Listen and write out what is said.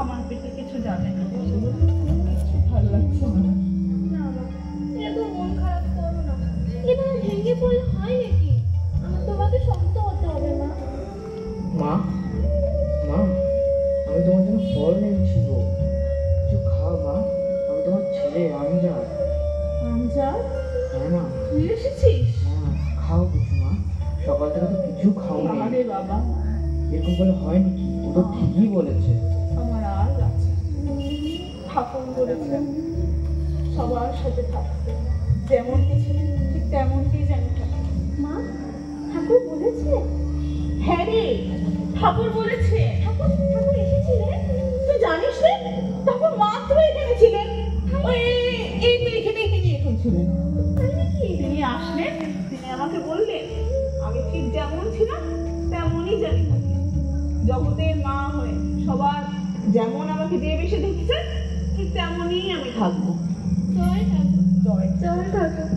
আমার পেটে কিছু যাবে না। ভালো লাগছে না। না মা, এত মন খারাপ করো না। এভাবে ভেঙে পড়লে হয় নাকি? আমার তোমাকে শক্ত হতে হবে মা। মা মা, আমি তোমার জন্য ফল এনেছি গো, কিছু খাও মা। আমি তোমার ছেলে আমজাদ। আমজাদ, হ্যাঁ মা। তুই এসেছিস? হ্যাঁ, খাও কিছু মা, সকাল থেকে তো কিছু খাও না। আরে বাবা, এরকম বলে হয় নাকি? ও তো ঠিকই বলেছে। আমার আর আছে, ঠাকুর বলেছে সবার সাথে থাকতে, যেমনটি ছিলেন ঠিক তেমনটি যেন থাকে। মা, ঠাকুর বলেছে? হ্যাঁ রে, ঠাকুর বলেছে। ঠাকুর ঠাকুর এসেছিলেন? তুই জানিস রে, ঠাকুর মাত্র এখানে ছিলেন। ওই এই তো এখানে এখন ছিলেন। তাই নাকি? তিনি আসলেন, তিনি আমাকে বললেন আমি ঠিক যেমন ছিলাম তেমনই জানি থাকি। জগতের মা হয়ে সবার যেমন আমাকে দিয়ে বেশি দেখেছেন ঠিক তেমনই আমি থাকবো। জয় ঠাকুর, জয় জয় ঠাকুর।